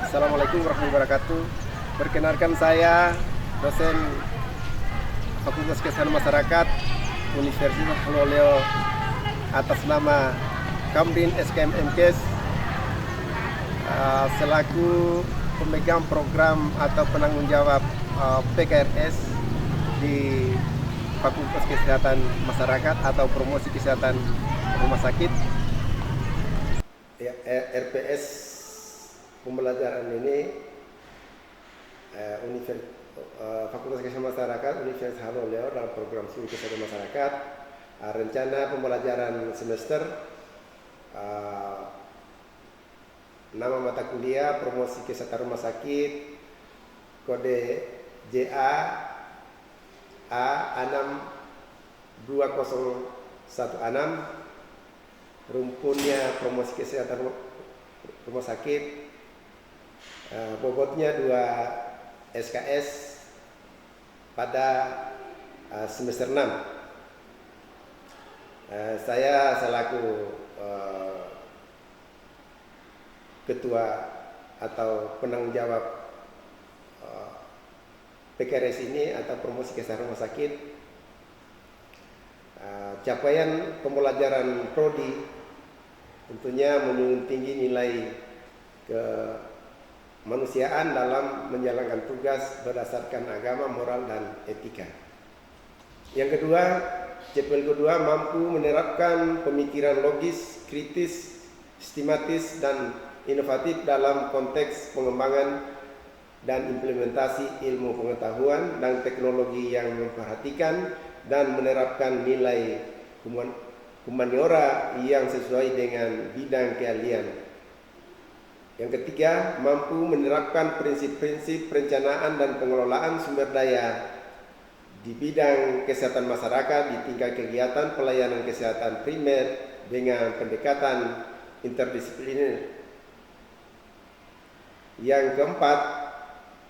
Assalamualaikum warahmatullahi wabarakatuh. Perkenalkan saya dosen Fakultas Kesehatan Masyarakat Universitas Haloleo atas nama Kamdin SKM MKes selaku pemegang program atau penanggung jawab PKRS di Fakultas Kesehatan Masyarakat atau Promosi Kesehatan Rumah Sakit. RPS pembelajaran ini Fakultas Kesehatan Masyarakat Universitas Haloleo dalam program studi kesehatan masyarakat. Rencana pembelajaran semester nama mata kuliah promosi kesehatan rumah sakit, kode JA A62016, rumpunnya promosi kesehatan rumah sakit, bobotnya 2 SKS pada semester 6. Saya selaku ketua atau penanggung jawab PKRS ini atau promosi kesehatan rumah sakit. Capaian pembelajaran prodi tentunya menjunjung tinggi nilai kemanusiaan dalam menjalankan tugas berdasarkan agama, moral, dan etika. Yang kedua, CPL kedua mampu menerapkan pemikiran logis, kritis, sistematis, dan inovatif dalam konteks pengembangan dan implementasi ilmu pengetahuan dan teknologi yang memperhatikan dan menerapkan nilai humaniora yang sesuai dengan bidang keahlian. Yang ketiga, mampu menerapkan prinsip-prinsip perencanaan dan pengelolaan sumber daya di bidang kesehatan masyarakat di tingkat kegiatan pelayanan kesehatan primer dengan pendekatan interdisipliner. Yang keempat,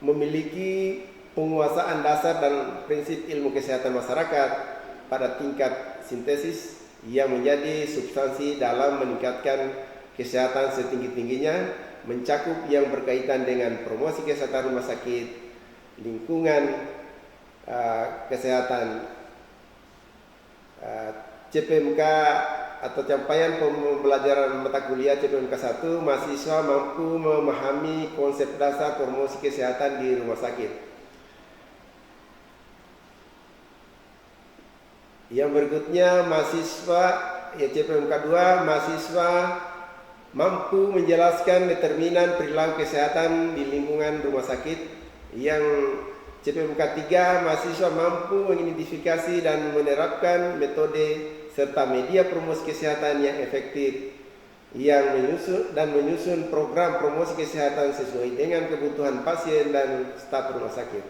memiliki penguasaan dasar dan prinsip ilmu kesehatan masyarakat pada tingkat sintesis yang menjadi substansi dalam meningkatkan kesehatan setinggi-tingginya, mencakup yang berkaitan dengan promosi kesehatan rumah sakit, lingkungan kesehatan, CPMK atau capaian pembelajaran mata kuliah CPMK 1, mahasiswa mampu memahami konsep dasar promosi kesehatan di rumah sakit. Yang berikutnya, mahasiswa CPMK 2, mahasiswa mampu menjelaskan determinan perilaku kesehatan di lingkungan rumah sakit. Yang CPMK 3, mahasiswa mampu mengidentifikasi dan menerapkan metode serta media promosi kesehatan yang efektif yang menyusun program promosi kesehatan sesuai dengan kebutuhan pasien dan staf rumah sakit.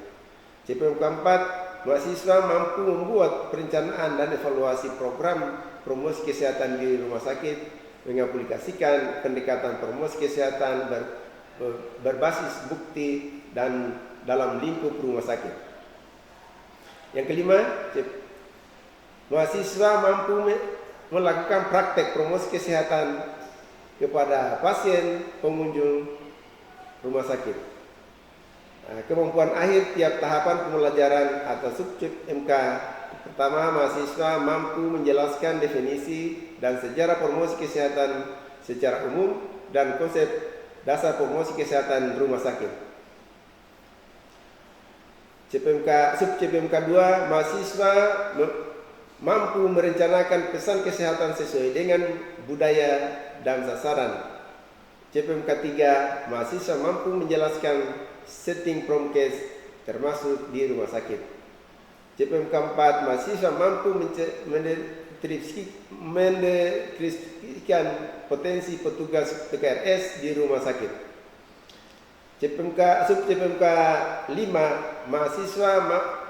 CPMK 4, mahasiswa mampu membuat perencanaan dan evaluasi program promosi kesehatan di rumah sakit, mengaplikasikan pendekatan promosi kesehatan berbasis bukti dan dalam lingkup rumah sakit. Yang kelima, mahasiswa mampu melakukan praktek promosi kesehatan kepada pasien pengunjung rumah sakit. Kemampuan akhir tiap tahapan pembelajaran atau subjek MK. Pertama, mahasiswa mampu menjelaskan definisi dan sejarah promosi kesehatan secara umum dan konsep dasar promosi kesehatan rumah sakit. CPMK 2, mahasiswa mampu merencanakan pesan kesehatan sesuai dengan budaya dan sasaran. CPMK 3, mahasiswa mampu menjelaskan setting promkes termasuk di rumah sakit. CPMK 4, mahasiswa mampu mendeskripsikan potensi petugas PKRS di rumah sakit. CPMK 5, mahasiswa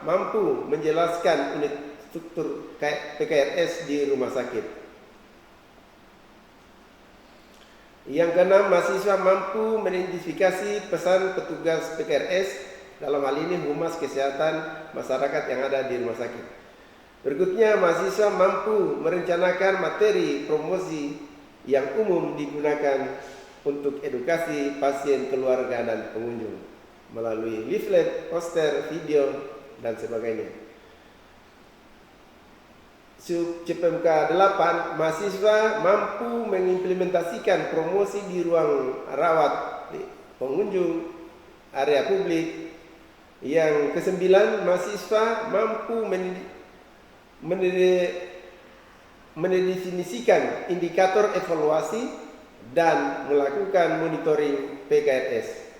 mampu menjelaskan unit struktur PKRS di rumah sakit. Yang keenam, mahasiswa mampu mengidentifikasi pesan petugas PKRS, dalam hal ini humas kesehatan masyarakat yang ada di rumah sakit. Berikutnya, mahasiswa mampu merencanakan materi promosi yang umum digunakan untuk edukasi pasien, keluarga, dan pengunjung melalui leaflet, poster, video, dan sebagainya. Sub CPMK 8, mahasiswa mampu mengimplementasikan promosi di ruang rawat pengunjung, area publik. Yang ke-9, mahasiswa mampu mendefinisikan indikator evaluasi dan melakukan monitoring PKRS.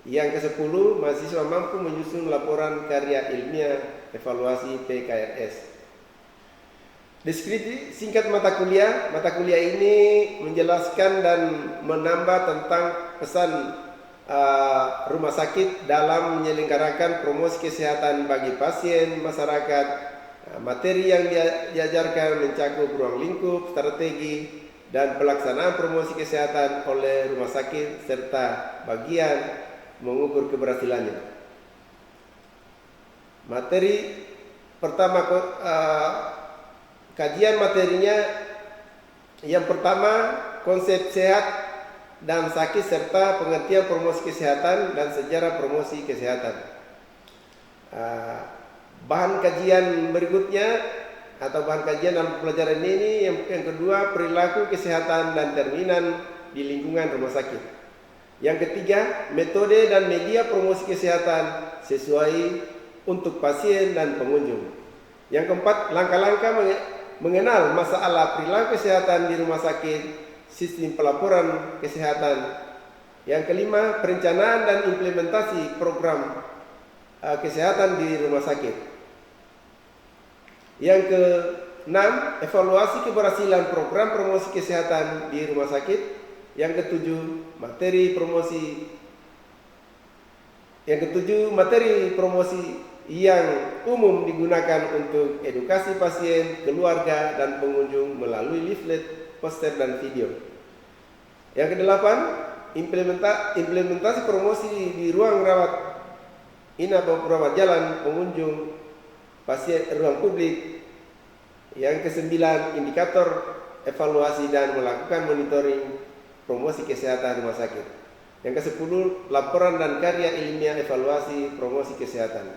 Yang ke-10, mahasiswa mampu menyusun laporan karya ilmiah evaluasi PKRS. Deskripsi singkat mata kuliah. Mata kuliah ini menjelaskan dan menambah tentang pesan rumah sakit dalam menyelenggarakan promosi kesehatan bagi pasien, masyarakat. Materi yang diajarkan mencakup ruang lingkup, strategi, dan pelaksanaan promosi kesehatan oleh rumah sakit serta bagian mengukur keberhasilannya. Materi pertama, kajian materinya yang pertama, konsep sehat dan sakit serta pengertian promosi kesehatan dan sejarah promosi kesehatan. Bahan kajian berikutnya atau bahan kajian dalam pelajaran ini yang kedua, perilaku kesehatan dan terminan di lingkungan rumah sakit. Yang ketiga, metode dan media promosi kesehatan sesuai untuk pasien dan pengunjung. Yang keempat, langkah-langkah mengenal masalah perilaku kesehatan di rumah sakit, sistem pelaporan kesehatan. Yang kelima, perencanaan dan implementasi program kesehatan di rumah sakit. Yang keenam, evaluasi keberhasilan program promosi kesehatan di rumah sakit. Yang ketujuh, materi promosi yang umum digunakan untuk edukasi pasien, keluarga, dan pengunjung melalui leaflet, poster, dan video. Yang kedelapan, implementasi promosi di ruang rawat inap atau rawat jalan, pengunjung, pasien, ruang publik. Yang kesembilan, indikator evaluasi dan melakukan monitoring promosi kesehatan rumah sakit. Yang ke-10, laporan dan karya ilmiah evaluasi promosi kesehatan.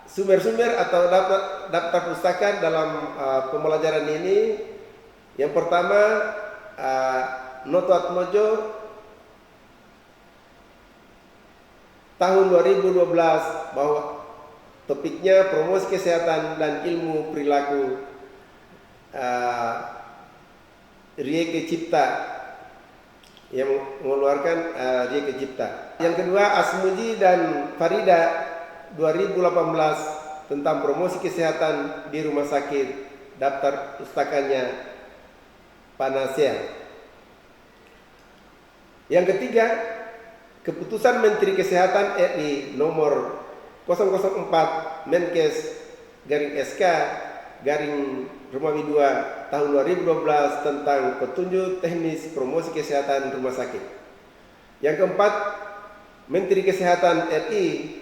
Sumber-sumber atau daftar pustaka dalam pembelajaran ini. Yang pertama, Noto Atmojo tahun 2012 bahwa topiknya promosi kesehatan dan ilmu perilaku. Rieke Cipta yang mengeluarkan Rieke Cipta. Yang kedua, Asmuji dan Farida 2018 tentang promosi kesehatan di rumah sakit, daftar pustakanya Panacea. Yang ketiga, keputusan Menteri Kesehatan RI nomor 004 Menkes /SK Romawi 2 tahun 2012 tentang petunjuk teknis promosi kesehatan rumah sakit. Yang keempat, Menteri Kesehatan RI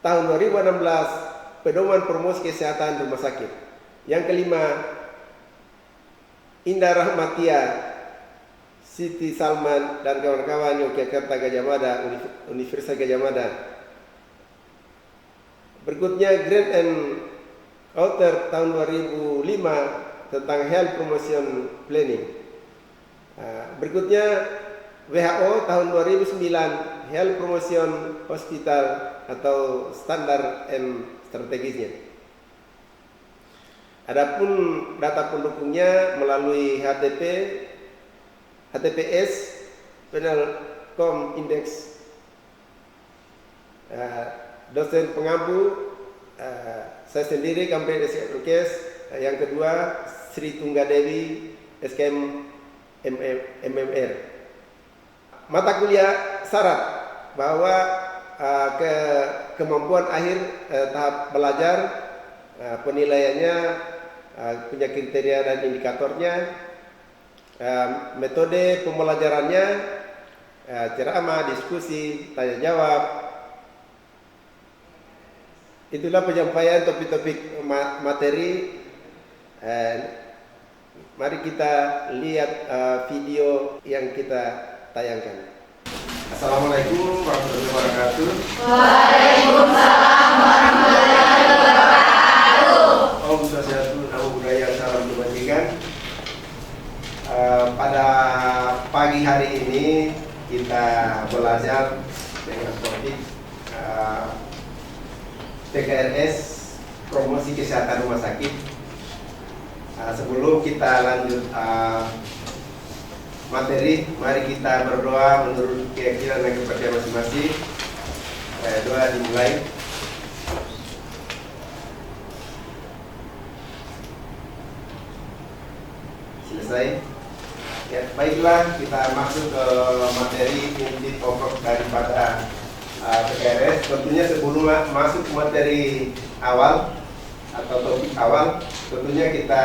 tahun 2016 pedoman promosi kesehatan rumah sakit. Yang kelima, Indah Rahmatia, Siti Salman, dan kawan-kawan Yogyakarta Gajah Mada, Universitas Gajah Mada. Berikutnya, Grant and Author tahun 2005 tentang Health Promotion Planning. Berikutnya, WHO tahun 2009 Health Promotion Hospital atau standar and strategisnya. Adapun data pendukungnya melalui HTPS Penelcom Index. Dosen pengampu saya sendiri Kampen Rukes. Yang kedua, Sri Tunggadewi SKM MMR. Mata kuliah syarat bahwa kemampuan akhir tahap belajar, penilaiannya punya kriteria dan indikatornya, metode pembelajarannya, ceramah, diskusi, tanya jawab. Itulah penyampaian topik-topik materi. Mari kita lihat video yang kita tayangkan. Assalamualaikum warahmatullahi wabarakatuh. Waalaikumsalam warahmatullahi wabarakatuh. Om Swastiastu, Namo Buddhaya, salam kebajikan. Pada pagi hari ini kita belajar dengan topik TKRS, promosi kesehatan rumah sakit. Sebelum kita lanjut materi, mari kita berdoa menurut keyakinan dan kepercayaan masing-masing. Doa dimulai. Selesai. Ya, baiklah, kita masuk ke materi inti pokok daripada TKRS. Tentunya sebelum masuk ke materi awal atau topik awal, tentunya kita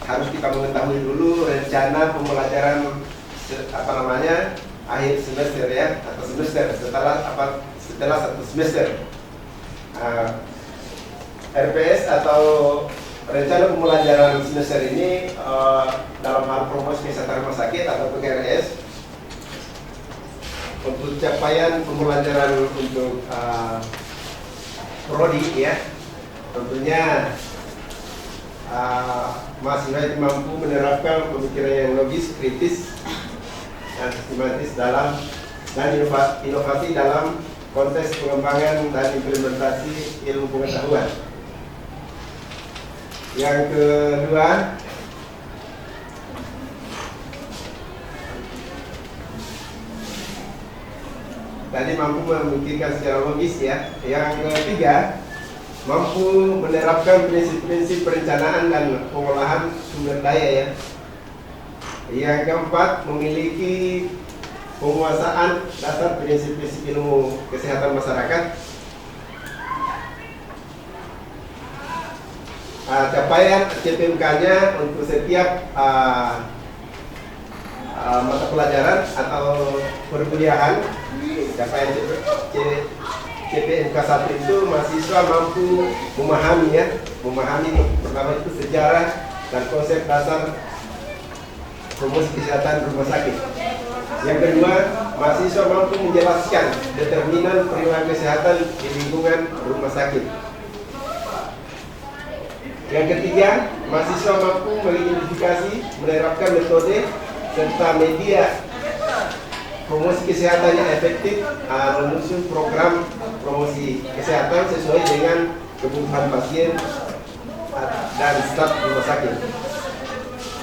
harus kita mengetahui dulu rencana pembelajaran akhir semester ya, atau semester setelah satu semester. RPS atau rencana pembelajaran semester ini dalam hal promosi kesehatan rumah sakit atau PKRS untuk capaian pembelajaran untuk prodi ya, tentunya mahasiswa itu mampu menerapkan pemikiran yang logis, kritis, dan sistematis dan inovasi dalam konteks pengembangan dan implementasi ilmu pengetahuan. Yang kedua, tadi mampu memikirkan secara logis ya. Yang ketiga, mampu menerapkan prinsip-prinsip perencanaan dan pengolahan sumber daya ya. Yang keempat, memiliki penguasaan dasar prinsip-prinsip ilmu kesehatan masyarakat. Capaian CPMK-nya untuk setiap mata pelajaran atau perkuliahan, capaian CPMK 1 itu mahasiswa mampu memahami pertama itu sejarah dan konsep dasar promosi kesehatan rumah sakit. Yang kedua, mahasiswa mampu menjelaskan determinan perilaku kesehatan di lingkungan rumah sakit. Yang ketiga, mahasiswa mampu mengidentifikasi, menerapkan metode serta media promosi kesehatan yang efektif, menyusun program promosi kesehatan sesuai dengan kebutuhan pasien dan staf rumah sakit.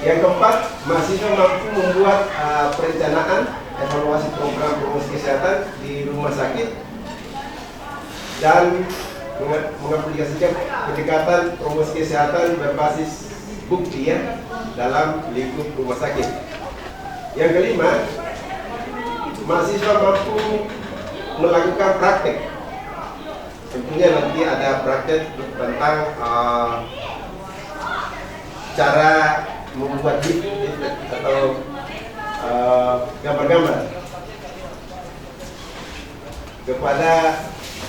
Yang keempat, mahasiswa mampu membuat perencanaan evaluasi program promosi kesehatan di rumah sakit dan mengaplikasikan pendekatan promosi kesehatan berbasis bukti ya dalam lingkup rumah sakit. Yang kelima, mahasiswa mampu melakukan praktek. Tentunya nanti ada praktek tentang cara membuat leaflet atau gambar-gambar kepada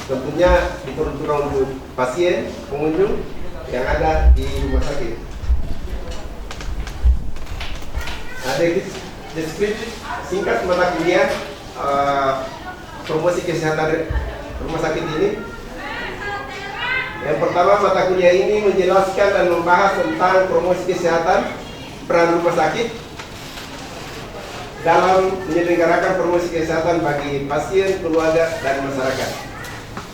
tentunya diperuntukkan untuk pasien, pengunjung yang ada di rumah sakit. Ada deskripsi singkat mata kuliah promosi kesehatan rumah sakit ini. Yang pertama, mata kuliah ini menjelaskan dan membahas tentang promosi kesehatan, peran rumah sakit dalam menyelenggarakan promosi kesehatan bagi pasien, keluarga, dan masyarakat.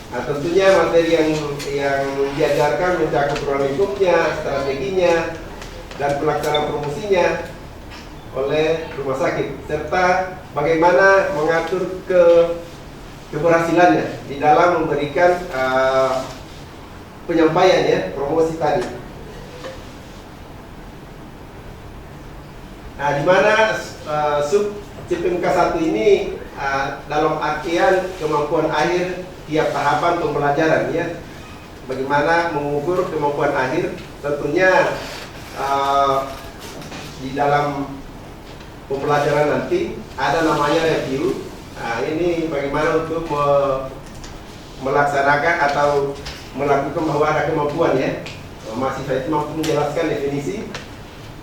Nah, tentunya materi yang diajarkan mencakup ruang lingkupnya, strateginya, dan pelaksanaan promosinya oleh rumah sakit, serta bagaimana mengatur keberhasilannya di dalam memberikan penyampaian ya promosi tadi. Nah, di mana sub CPMK 1 ini dalam artian kemampuan akhir tiap tahapan pembelajaran ya. Bagaimana mengukur kemampuan akhir, tentunya di dalam pembelajaran nanti ada namanya review. Nah, ini bagaimana untuk melaksanakan atau melakukan bahwa ada kemampuan ya. Mahasiswa itu mampu menjelaskan definisi,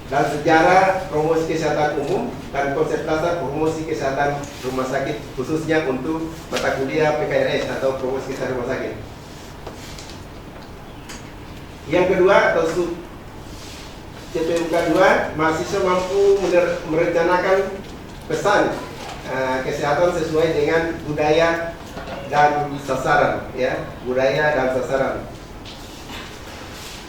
dan sejarah promosi kesehatan umum dan konsep dasar promosi kesehatan rumah sakit khususnya untuk mata kuliah PKRS atau promosi kesehatan rumah sakit. Yang kedua atau sub CPMK 2, mahasiswa mampu merencanakan pesan kesehatan sesuai dengan budaya dan sasaran, ya, budaya dan sasaran.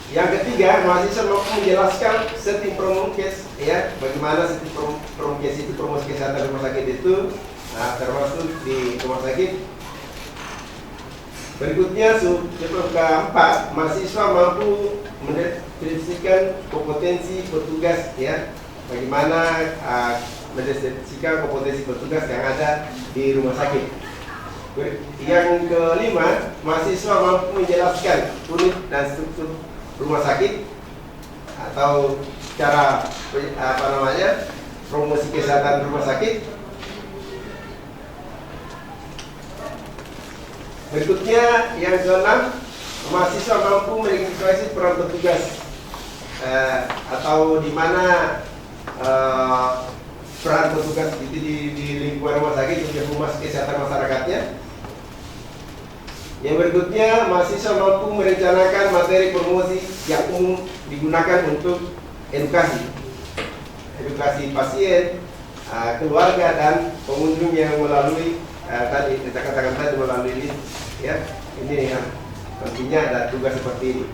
Yang ketiga, mahasiswa mampu menjelaskan setting promokes, ya, bagaimana setting promokes itu, promosi kesehatan rumah sakit itu, termasuk di rumah sakit. Berikutnya, keempat, mahasiswa mampu mendeskripsikan kompetensi petugas, ya, bagaimana mendeskripsikan kompetensi petugas yang ada di rumah sakit. Yang kelima, mahasiswa mampu menjelaskan unit dan struktur rumah sakit atau cara promosi kesehatan rumah sakit. Berikutnya yang keenam, mahasiswa mampu mengidentifikasi peran petugas atau di mana peran petugas itu di lingkungan rumah sakit untuk promosi kesehatan masyarakatnya. Yang berikutnya, mahasiswa mampu merencanakan materi promosi yang umum digunakan untuk edukasi pasien, keluarga dan pengunjung yang melalui tadi kita katakan tadi melalui ini, ya, ini yang pentingnya ada tugas seperti ini.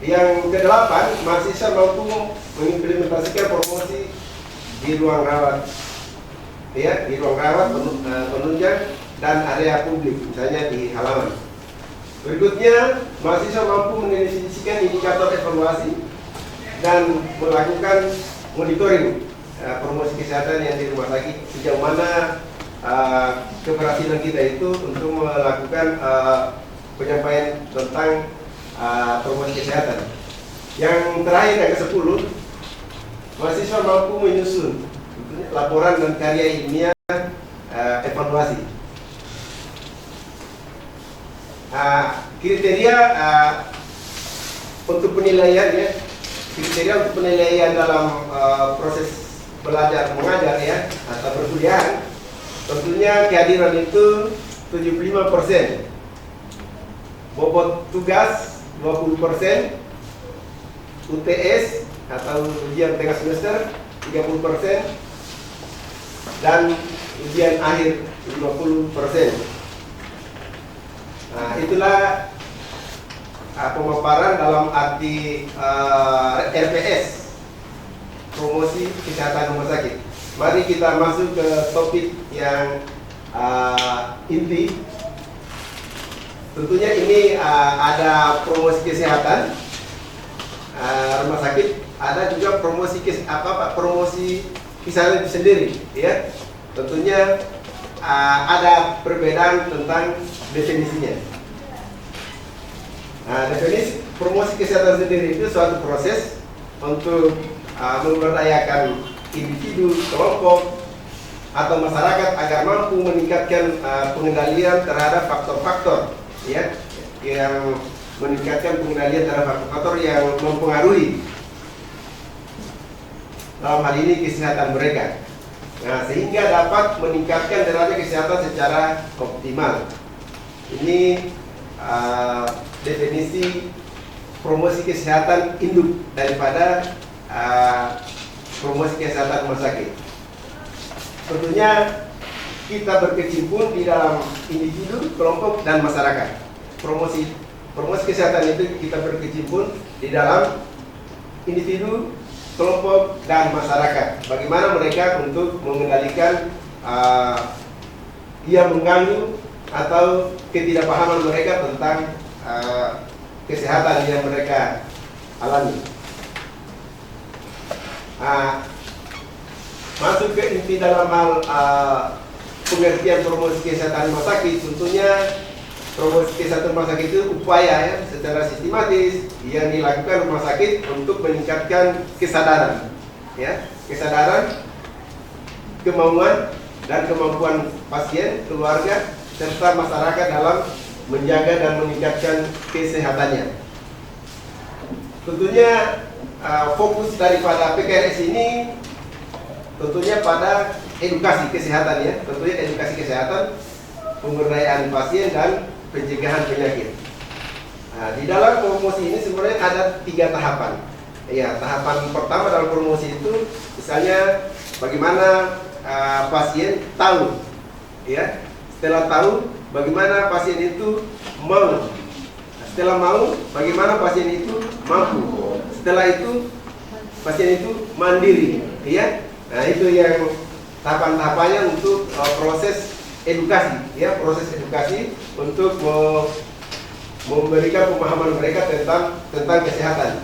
Yang kedelapan, mahasiswa mampu mengimplementasikan promosi di ruang rawat, ya, di ruang rawat, penunjang dan area publik, misalnya di halaman. Berikutnya, mahasiswa mampu mendefinisikan indikator evaluasi dan melakukan monitoring promosi kesehatan yang di rumah sakit, sejauh mana keberhasilan kita itu untuk melakukan penyampaian tentang promosi kesehatan. Yang terakhir, yang ke-10, mahasiswa mampu menyusun laporan dan karya ilmiah evaluasi. Kriteria untuk penilaian, ya, kriteria untuk penilaian dalam proses belajar mengajar, ya, atau perkuliahan, tentunya kehadiran itu 75%, bobot tugas 20%, UTS atau ujian tengah semester 30%, dan ujian akhir 50%. Itulah pemaparan dalam arti RPS, promosi kesehatan rumah sakit. Mari kita masuk ke topik yang inti. Tentunya ini ada promosi kesehatan rumah sakit, ada juga promosi promosi kesehatan itu sendiri, ya. Tentunya ada perbedaan tentang definisinya. Definisi promosi kesehatan sendiri itu suatu proses untuk memberdayakan individu, kelompok, atau masyarakat agar mampu meningkatkan pengendalian terhadap faktor-faktor, ya, yang meningkatkan pengendalian terhadap faktor-faktor yang mempengaruhi dalam hal ini kesehatan mereka. Sehingga dapat meningkatkan derajat kesehatan secara optimal. Ini definisi promosi kesehatan induk daripada promosi kesehatan rumah sakit. Tentunya kita berkecimpung di dalam individu, kelompok, dan masyarakat. Promosi kesehatan itu kita berkecimpung di dalam individu, kelompok, dan masyarakat. Bagaimana mereka untuk mengendalikan yang mengganggu atau ketidakpahaman mereka tentang kesehatan yang mereka alami. Masuk ke inti dalam hal pengertian promosi kesehatan rumah sakit, tentunya promosi kesehatan rumah sakit itu upaya, ya, secara sistematis yang dilakukan rumah sakit untuk meningkatkan kesadaran, ya, kesadaran, kemauan dan kemampuan pasien, keluarga, serta masyarakat dalam menjaga dan meningkatkan kesehatannya. Tentunya fokus daripada PKRS ini tentunya pada edukasi kesehatan ya, tentunya edukasi kesehatan, pemberdayaan pasien dan pencegahan penyakit. Nah, di dalam promosi ini sebenarnya ada 3 tahapan. Ya, tahapan pertama dalam promosi itu misalnya bagaimana pasien tahu, ya. Setelah tahu, bagaimana pasien itu mau. Setelah mau, bagaimana pasien itu mampu. Setelah itu, pasien itu mandiri, ya. Nah, itu yang tahapan-tahapannya untuk proses edukasi, ya, proses edukasi untuk memberikan pemahaman mereka tentang kesehatan.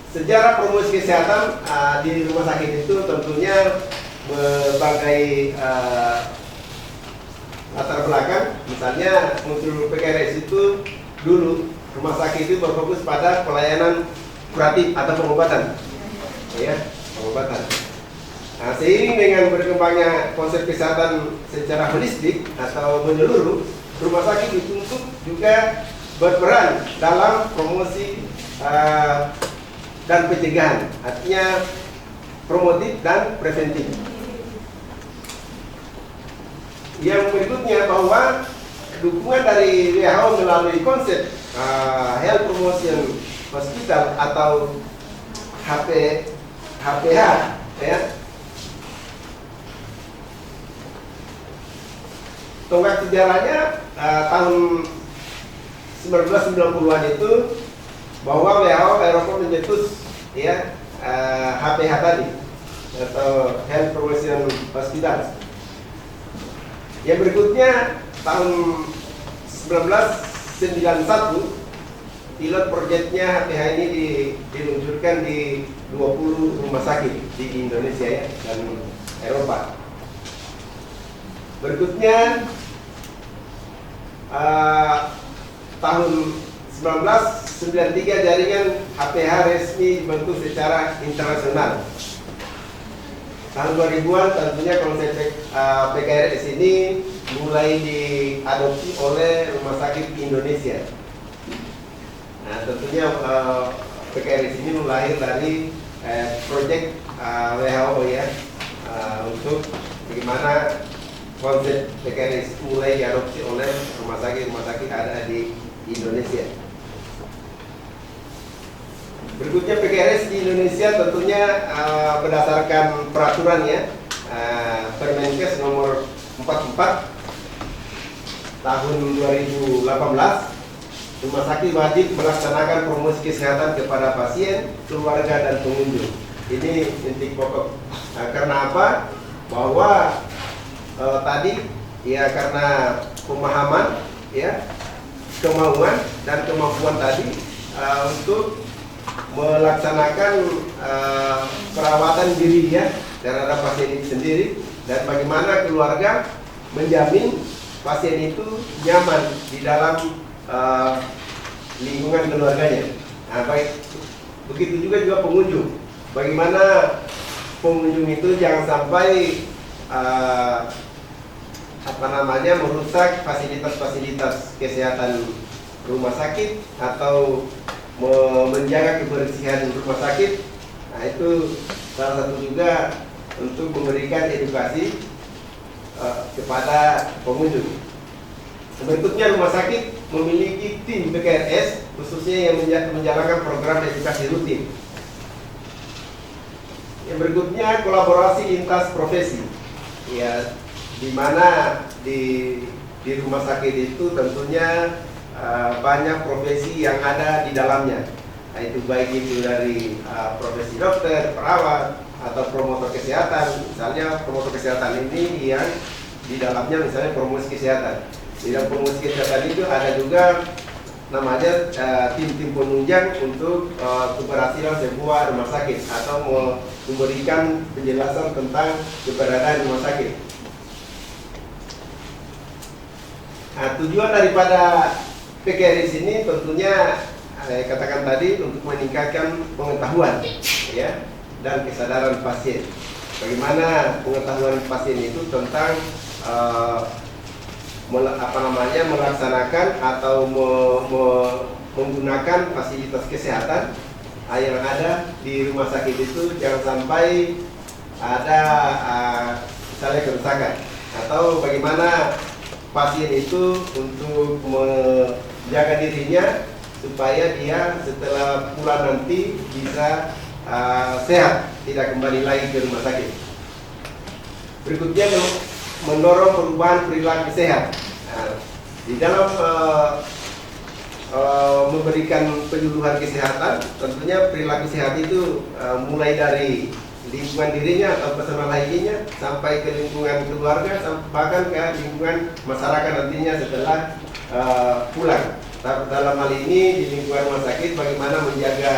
Sejarah promosi kesehatan di rumah sakit itu tentunya berbagai latar belakang. Misalnya muncul PKRS itu dulu rumah sakit itu berfokus pada pelayanan kuratif atau pengobatan, ya, pengobatan. Nah, seiring dengan berkembangnya konsep kesehatan secara holistik atau menyeluruh, rumah sakit dituntut juga berperan dalam promosi dan pencegahan, artinya promotif dan preventif. Yang berikutnya bahwa dukungan dari WHO melalui konsep Health Promotion Hospital atau HPH, ya. Tonggak sejarahnya tahun 1990-an itu bahwa WHO Eropa mencetus, ya, HPH tadi atau Health Promotion Hospital. Yang berikutnya tahun 1991 pilot proyeknya HPH ini diluncurkan di 20 rumah sakit di Indonesia, ya, dan Eropa. Berikutnya tahun 1993 jaringan HPH resmi dibentuk secara internasional. Tahun 2000-an tentunya konsep PKRS ini mulai diadopsi oleh rumah sakit di Indonesia. Nah, tentunya PKRS ini lahir dari proyek WHO, ya, untuk bagaimana konsep PKRS mulai diadopsi oleh rumah sakit ada di Indonesia. Berikutnya PKRS di Indonesia tentunya berdasarkan peraturan, ya, Permenkes nomor 44 tahun 2018, rumah sakit wajib melaksanakan promosi kesehatan kepada pasien, keluarga dan pengunjung. Ini inti pokok. Karena apa? Bahwa tadi, ya, karena pemahaman, ya, kemauan dan kemampuan tadi untuk melaksanakan perawatan diri, ya, terhadap pasien itu sendiri, dan bagaimana keluarga menjamin pasien itu nyaman di dalam lingkungan keluarganya. Nah, baik begitu juga pengunjung. Bagaimana pengunjung itu jangan sampai merusak fasilitas-fasilitas kesehatan rumah sakit atau menjaga kebersihan rumah sakit. Nah, itu salah satu juga untuk memberikan edukasi kepada pengunjung. Berikutnya, rumah sakit memiliki tim PKRS khususnya yang menjalankan program edukasi rutin. Yang berikutnya, kolaborasi lintas profesi, ya, di mana di rumah sakit itu tentunya banyak profesi yang ada di dalamnya. Nah, itu baik itu dari profesi dokter, perawat, atau promotor kesehatan. Misalnya promotor kesehatan ini yang di dalamnya misalnya promosi kesehatan. Di dalam promosi kesehatan itu ada juga namanya tim-tim penunjang untuk keberhasilan sebuah rumah sakit atau memberikan penjelasan tentang keberadaan rumah sakit. Nah, tujuan daripada PKRS ini tentunya katakan tadi untuk meningkatkan pengetahuan, ya, dan kesadaran pasien. Bagaimana pengetahuan pasien itu tentang melaksanakan atau menggunakan fasilitas kesehatan yang ada di rumah sakit itu. Jangan sampai ada misalnya kerusakan, atau bagaimana pasien itu untuk menjaga dirinya supaya dia setelah pulang nanti bisa sehat, tidak kembali lagi ke rumah sakit. Berikutnya, mendorong perubahan perilaku sehat. Di dalam memberikan penyuluhan kesehatan, tentunya perilaku sehat itu mulai dari lingkungan dirinya atau personal hygiene-nya sampai ke lingkungan keluarga, bahkan ke lingkungan masyarakat nantinya setelah pulang. Dalam hal ini di lingkungan rumah sakit, bagaimana menjaga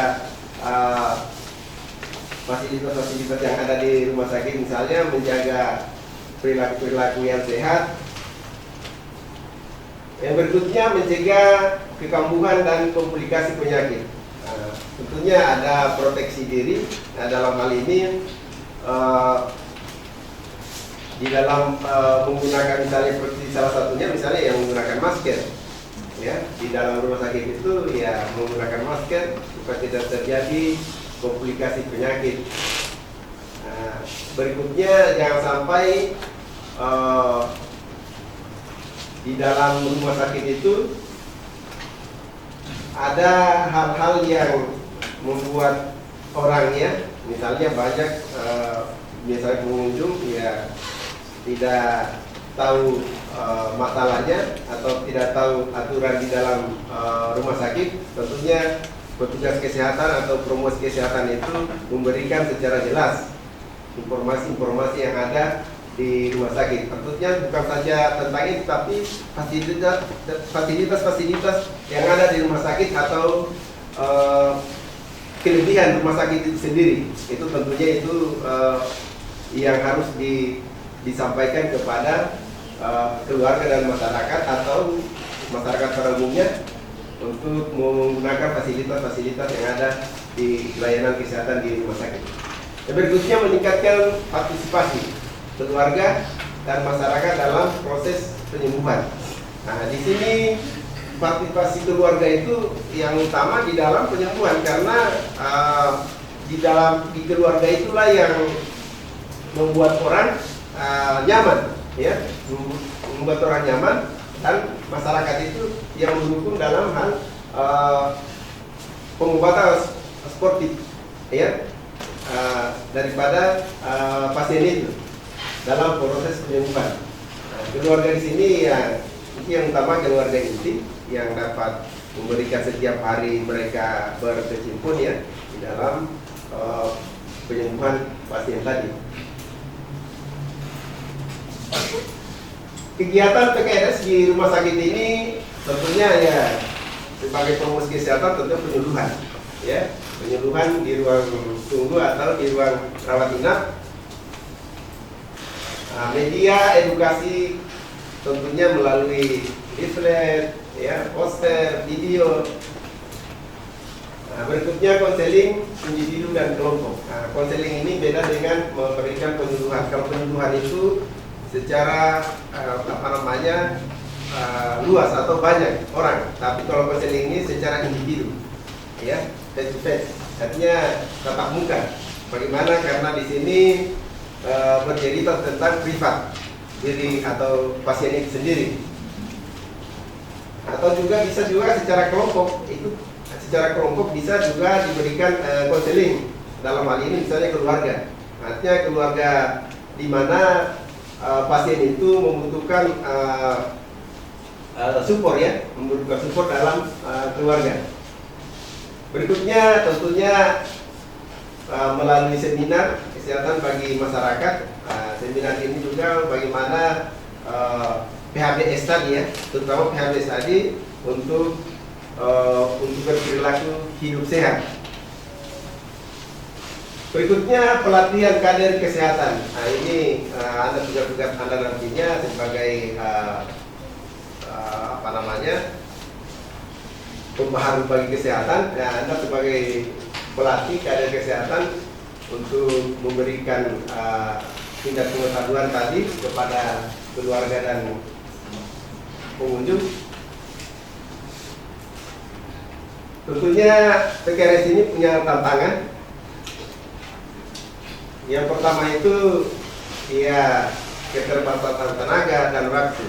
fasilitas-fasilitas yang ada di rumah sakit, misalnya menjaga perilaku-perilaku yang sehat. Yang berikutnya, mencegah kekambuhan dan komplikasi penyakit. Tentunya ada proteksi diri. Dalam hal ini di dalam menggunakan, misalnya seperti salah satunya misalnya yang menggunakan masker, ya, di dalam rumah sakit itu ya menggunakan masker supaya tidak terjadi komplikasi penyakit. Berikutnya, jangan sampai di dalam rumah sakit itu ada hal-hal yang membuat orangnya, misalnya banyak biasanya pengunjung ya tidak tahu masalahnya atau tidak tahu aturan di dalam rumah sakit. Tentunya petugas kesehatan atau promosi kesehatan itu memberikan secara jelas informasi-informasi yang ada di rumah sakit. Tentunya bukan saja tentang itu, tapi fasilitas-fasilitas yang ada di rumah sakit atau kelebihan rumah sakit itu sendiri. Itu tentunya itu yang harus disampaikan kepada keluarga dan masyarakat atau masyarakat pada umumnya untuk menggunakan fasilitas-fasilitas yang ada di layanan kesehatan di rumah sakit. Berikutnya, meningkatkan partisipasi keluarga dan masyarakat dalam proses penyembuhan. Di sini partisipasi keluarga itu yang utama di dalam penyembuhan, karena di keluarga itulah yang membuat orang nyaman, ya, membuat orang nyaman, dan masyarakat itu yang mendukung dalam hal pengobatan sportif, ya, daripada pasien itu dalam proses penyembuhan. Keluarga di sini ya itu yang utama, keluarga inti yang dapat memberikan setiap hari mereka berkecimpung ya di dalam penyembuhan pasien tadi. Kegiatan PKRS di rumah sakit ini tentunya ya sebagai promosi kesehatan, tentu penyuluhan, ya, penyuluhan di ruang tunggu atau di ruang rawat inap. Media edukasi tentunya melalui leaflet, ya, poster, video. Berikutnya, konseling individu dan kelompok. Konseling ini beda dengan memberikan penyuluhan. Kalau penyuluhan itu secara luas atau banyak orang, tapi kalau konseling ini secara individu, ya, face to face, artinya tatap muka. Bagaimana? Karena di sini bercerita tentang privat diri atau pasien itu sendiri, atau juga bisa juga secara kelompok. Itu secara kelompok bisa juga diberikan konseling. Dalam hal ini misalnya keluarga, artinya keluarga di mana pasien itu membutuhkan support, ya, membutuhkan support dalam keluarga. Berikutnya tentunya melalui seminar kesehatan bagi masyarakat. Seminar ini juga bagaimana PHBS tadi, ya, terutama PHBS tadi untuk berperilaku hidup sehat. Berikutnya, pelatihan kader kesehatan. Ini Anda tugas-tugas Anda nantinya sebagai pembaharu bagi kesehatan. Anda sebagai pelatih kader kesehatan untuk memberikan tindak pengetahuan tadi kepada keluarga dan pengunjung. Tentunya PKRS ini punya tantangan. Yang pertama itu ya keterbatasan tenaga dan waktu.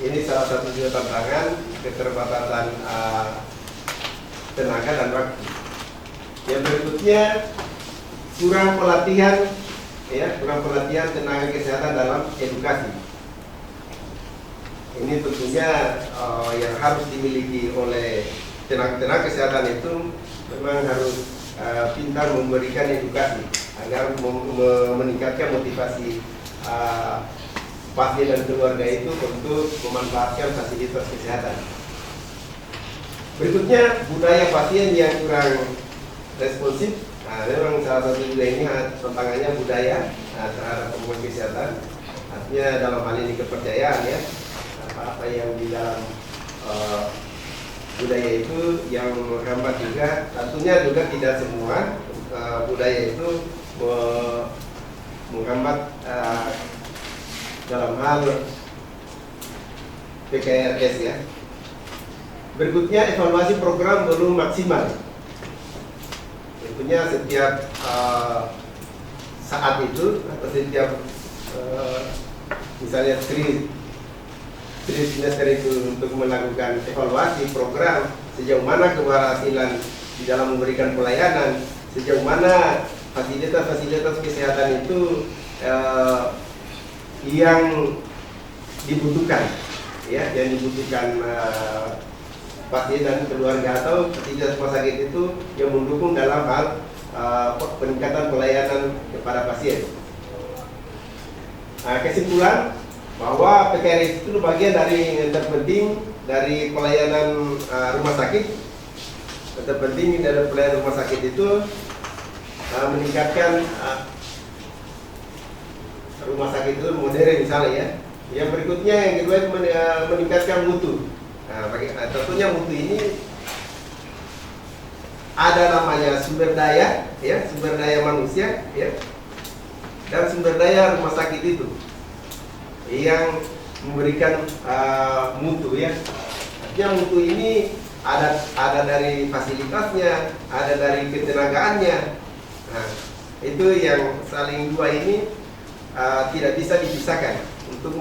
Ini salah satu juga tantangan, keterbatasan tenaga dan waktu. Yang berikutnya kurang pelatihan, ya kurang pelatihan tenaga kesehatan dalam edukasi. Ini tentunya yang harus dimiliki oleh tenaga kesehatan itu memang harus pintar memberikan edukasi agar meningkatkan motivasi pasien dan keluarga itu untuk memanfaatkan fasilitas kesehatan. Berikutnya budaya pasien yang kurang responsif. Nah, memang salah satu juga ini tantangannya budaya terhadap pembangunan kesehatan. Artinya dalam hal ini kepercayaan ya, apa yang di dalam budaya itu yang menghambat juga. Tentunya juga tidak semua budaya itu menghambat dalam hal PKRS ya. Berikutnya evaluasi program belum maksimal. Tentunya setiap saat itu atau setiap misalnya tri semester itu untuk melakukan evaluasi program sejauh mana keberhasilan di dalam memberikan pelayanan, sejauh mana fasilitas-fasilitas kesehatan itu yang dibutuhkan, ya, yang dibutuhkan pasien dan keluarga atau fasilitas rumah sakit itu yang mendukung dalam hal peningkatan pelayanan kepada pasien. Kesimpulan bahwa PKRS itu bagian dari yang terpenting dari pelayanan rumah sakit. Yang terpenting dari pelayanan rumah sakit itu meningkatkan rumah sakit itu modern misalnya ya. Yang berikutnya yang kedua itu meningkatkan mutu. Tentunya mutu ini ada namanya sumber daya ya, sumber daya manusia ya, dan sumber daya rumah sakit itu yang memberikan mutu ya. Artinya mutu ini ada dari fasilitasnya, ada dari ketenagaannya. Nah, itu yang saling dua ini tidak bisa dipisahkan untuk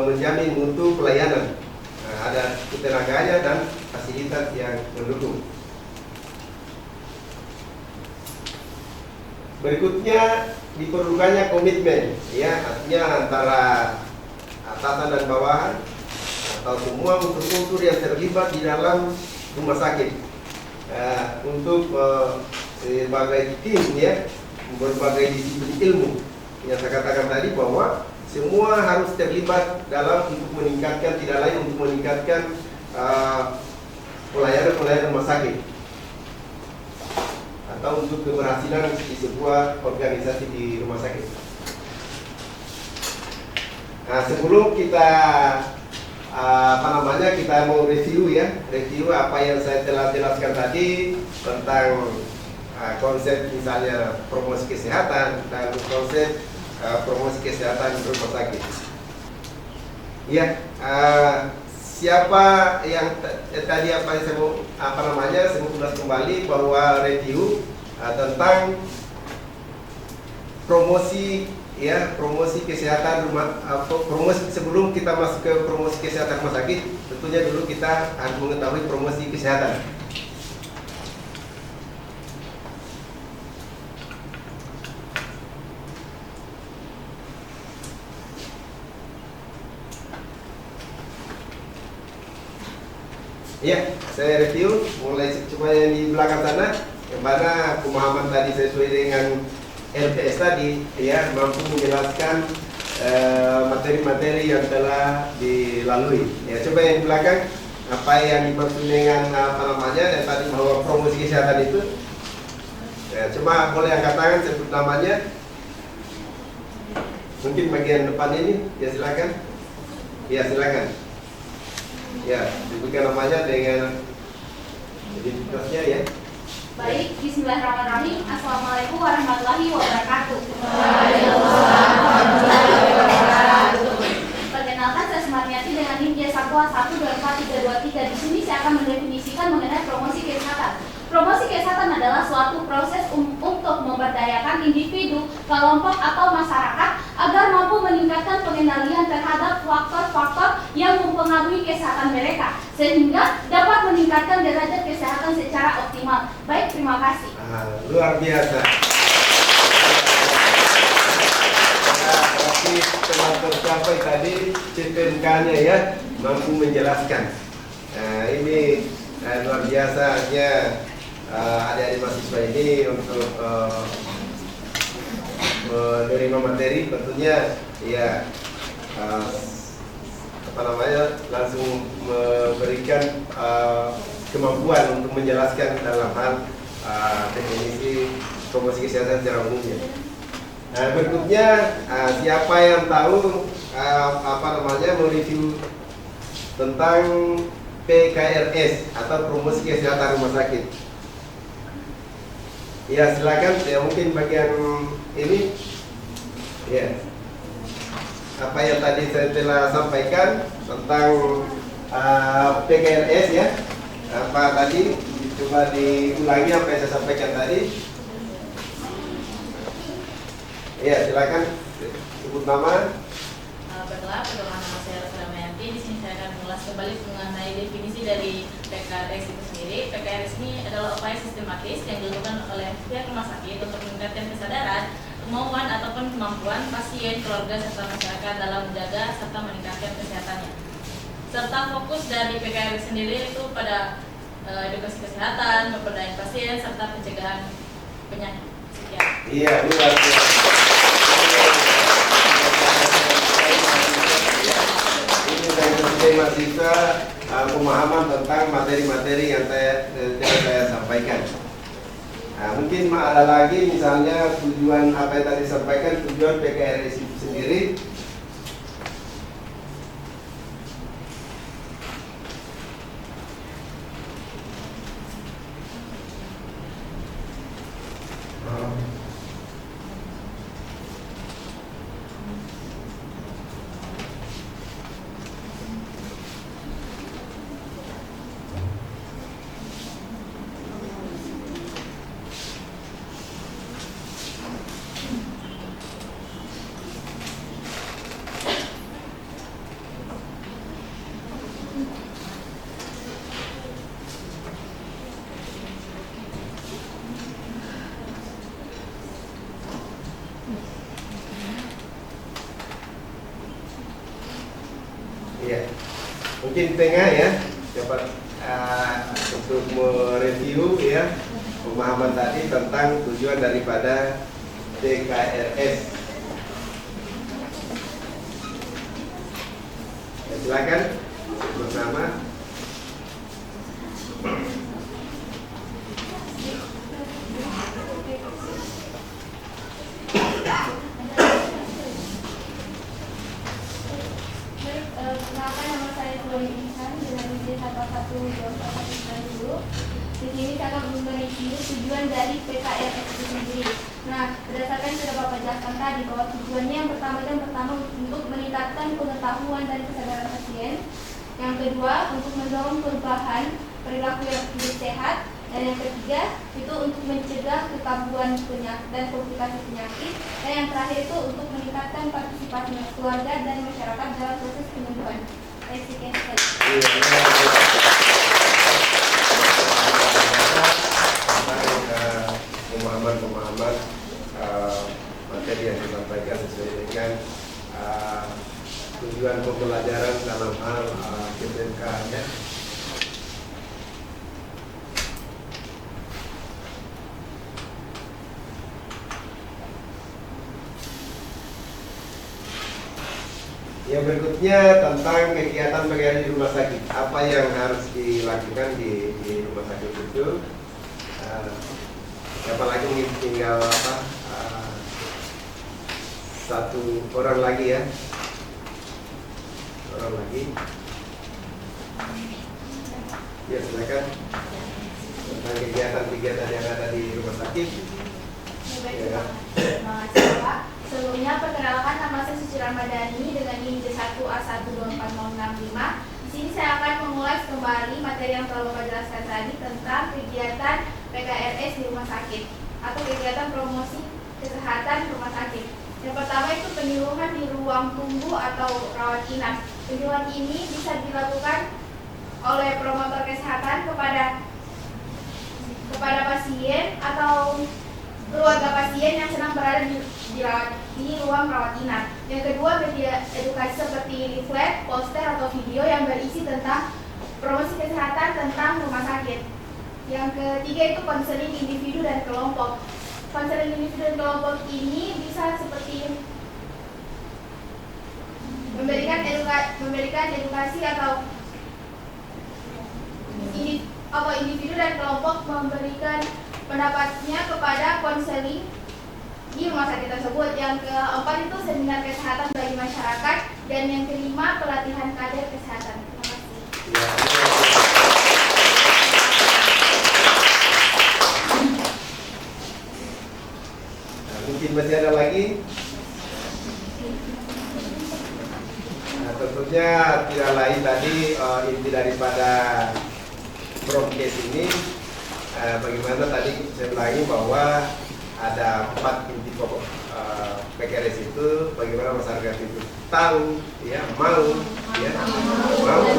menjamin mutu pelayanan. Ada ketenagaannya dan fasilitas yang mendukung. Berikutnya diperlukannya komitmen ya, artinya antara atasan dan bawahan atau semua unsur-unsur yang terlibat di dalam rumah sakit untuk sebagai tim ya, berbagai disiplin ilmu yang saya katakan tadi bahwa semua harus terlibat dalam untuk meningkatkan, tidak lain untuk meningkatkan pelayanan rumah sakit atau untuk keberhasilan di sebuah organisasi di rumah sakit. Nah, sebelum kita kita mau review apa yang saya telah jelaskan tadi tentang konsep misalnya promosi kesehatan dan konsep promosi kesehatan rumah sakit. Ya, siapa yang tadi saya mau ulas kembali bahwa review tentang promosi kesehatan promosi sebelum kita masuk ke promosi kesehatan rumah sakit, tentunya dulu kita harus mengetahui promosi kesehatan. Ya, saya review mulai cuma yang di belakang sana, yang mana pemahaman tadi sesuai dengan LPS tadi, ya mampu menjelaskan materi-materi yang telah dilalui. Ya, coba yang di belakang apa yang dimaksud dengan yang tadi bahwa promosi kesehatan itu. Ya, coba boleh angkat tangan sebut namanya. Mungkin bagian depan ini, ya silakan. Ya silakan. Ya, sebutkan namanya dengan identitasnya ya. Baik, bismillahirrahmanirrahim. Assalamualaikum warahmatullahi wabarakatuh. Waalaikumsalam warahmatullahi wabarakatuh. Perkenalkan, saya Sumarniati dengan NIM J1A1242323. Di sini saya akan mendefinisikan mengenai promosi kesehatan kelompok atau masyarakat agar mampu meningkatkan pengendalian terhadap faktor-faktor yang mempengaruhi kesehatan mereka sehingga dapat meningkatkan derajat kesehatan secara optimal. Baik, terima kasih. Luar biasa. Berarti telah tercapai tadi CPMK-nya ya, mampu menjelaskan. Nah, ini luar biasa ya, adik-adik mahasiswa ini untuk menerima materi tentunya ya langsung memberikan kemampuan untuk menjelaskan dalam hal definisi promosi kesehatan secara umumnya. Nah, berikutnya siapa yang tahu mereview tentang PKRS atau promosi kesehatan rumah sakit? Ya, silakan. Ya, mungkin bagian ini ya, apa yang tadi saya telah sampaikan tentang PKRS ya, apa tadi coba diulangi apa yang saya sampaikan tadi. Ya, silakan sebut nama. Baiklah, perkenalkan nama saya Rosda Damayanti. Di sini saya akan mengulas kembali mengenai definisi dari PKRS itu sendiri. PKRS ini adalah upaya sistematis yang dilakukan oleh pihak rumah sakit untuk meningkatkan kesadaran, kemauan ataupun kemampuan pasien, keluarga serta masyarakat dalam menjaga serta meningkatkan kesehatannya. Serta fokus dari PKRS sendiri itu pada edukasi kesehatan, pemberdayaan pasien serta pencegahan penyakit. Sekian. Iya, luar biasa. Ini dari mahasiswa pemahaman tentang materi-materi yang saya sampaikan. Nah, mungkin ada lagi misalnya tujuan apa yang tadi disampaikan, tujuan PKRS itu sendiri. Ya, mungkin tengah ya dapat untuk mereview ya pemahaman tadi tentang tujuan daripada PKRS. Ya, silakan bersama. Perkenalkan, nama saya Chloe Insan dengan ujian 1124190. Di sini saya akan mereview tujuan dari PKRS itu sendiri. Nah, berdasarkan yang sudah Bapak jelaskan tadi bahwa tujuannya yang pertama untuk meningkatkan pengetahuan dan kesadaran pasien. Yang kedua, untuk mendorong perubahan perilaku yang hidup sehat. Dan yang ketiga, itu untuk mencegah kekambuhan penyakit dan komplikasi penyakit. Dan yang terakhir itu untuk meningkatkan partisipasi keluarga dan masyarakat dalam proses penyembuhan. Sekian saja. Pemahaman materi yang disampaikan sesuai dengan tujuan pembelajaran dalam hal PPMK ya. Yang berikutnya tentang kegiatan bagaimana di rumah sakit. Apa yang harus dilakukan di rumah sakit itu? Apalagi tinggal satu orang lagi ya. Orang lagi. Ya, silakan. Tentang kegiatan yang ada di rumah sakit. Ya. Terima kasih, Pak. Sebelumnya perkenalkan, nama saya Suci Ramadhani dengan NIM J1A12465. Di sini saya akan mengulas kembali materi yang telah Bapak jelaskan tadi tentang kegiatan PKRS di rumah sakit atau kegiatan promosi kesehatan rumah sakit. Yang pertama itu penyuluhan di ruang tunggu atau rawat inap. Penyuluhan ini bisa dilakukan oleh promotor kesehatan kepada pasien atau keluarga pasien yang sedang berada di ruang rawat inap. Yang kedua, media edukasi seperti leaflet, poster atau video yang berisi tentang promosi kesehatan tentang rumah sakit. Yang ketiga itu konseling individu dan kelompok. Konseling individu dan kelompok ini bisa seperti memberikan edukasi atau individu dan kelompok memberikan pendapatnya kepada konseling di rumah sakit tersebut. Yang keempat itu seminar kesehatan bagi masyarakat, dan yang kelima pelatihan kader kesehatan. Terima kasih. Mungkin masih ada lagi. Nah, tentunya tidak lain tadi inti daripada broadcast ini bagaimana tadi saya ulangi bahwa ada 4 inti pokok PKRS itu, bagaimana masyarakat itu tahu, ya, mau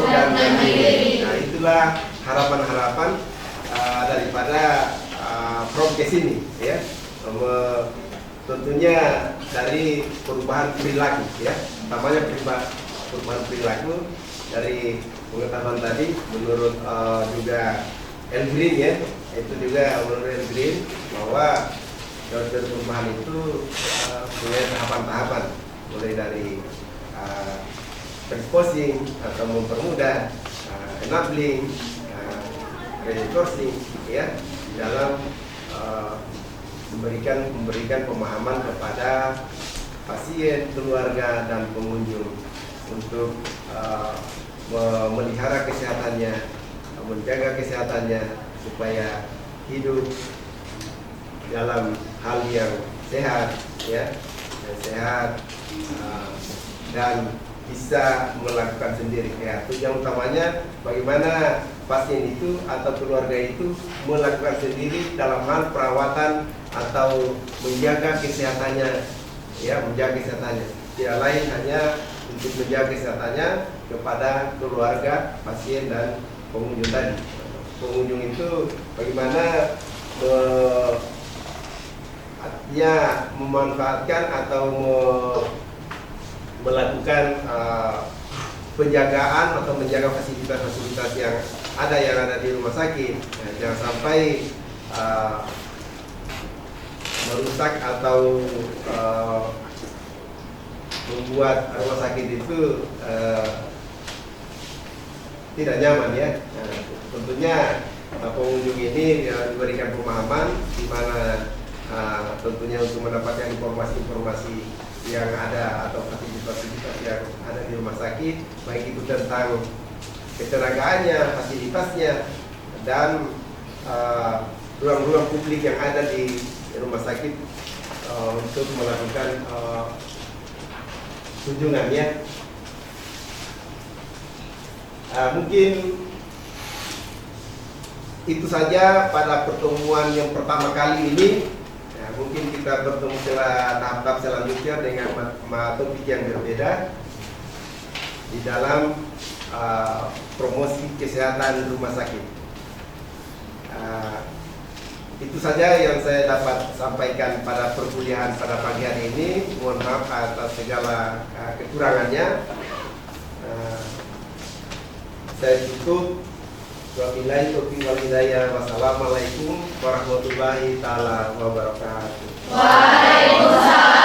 dan mandiri. Nah, itulah harapan-harapan daripada broadcast ini, ya. Tentunya dari perubahan perilaku, ya, utamanya perubahan perilaku dari pengetahuan tadi menurut juga El Green, ya, itu juga menurut El Green bahwa dari perubahan itu punya tahapan-tahapan, mulai dari exposing atau mempermudah, enabling, reinforcing, ya, dalam memberikan pemahaman kepada pasien, keluarga, dan pengunjung untuk memelihara kesehatannya, menjaga kesehatannya supaya hidup dalam hal yang sehat, ya, dan bisa melakukan sendiri. Ya, tujuan utamanya bagaimana pasien itu atau keluarga itu melakukan sendiri dalam hal perawatan atau menjaga kesehatannya, ya, menjaga kesehatannya. Tidak lain hanya untuk menjaga kesehatannya kepada keluarga, pasien, dan pengunjung tadi. Pengunjung itu bagaimana memanfaatkan atau melakukan penjagaan atau menjaga fasilitas-fasilitas yang ada di rumah sakit. Nah, jangan sampai merusak atau membuat rumah sakit itu tidak nyaman, ya. Nah, tentunya pengunjung ini diberikan pemahaman di mana tentunya untuk mendapatkan informasi-informasi yang ada atau fasilitas-fasilitas yang ada di rumah sakit, baik itu tentang ketenagaannya, fasilitasnya, dan ruang-ruang publik yang ada di rumah sakit untuk melakukan kunjungannya. Mungkin itu saja pada pertemuan yang pertama kali ini. Mungkin kita bertemu setelah tahap-tahap selanjutnya dengan topik yang berbeda di dalam promosi kesehatan rumah sakit. Itu saja yang saya dapat sampaikan pada perkuliahan pada pagi hari ini. Mohon maaf atas segala kekurangannya. Saya tutup. Wabillahi taufiq wal hidayah. Wassalamualaikum warahmatullahi taala wabarakatuh. Waalaikumsalam.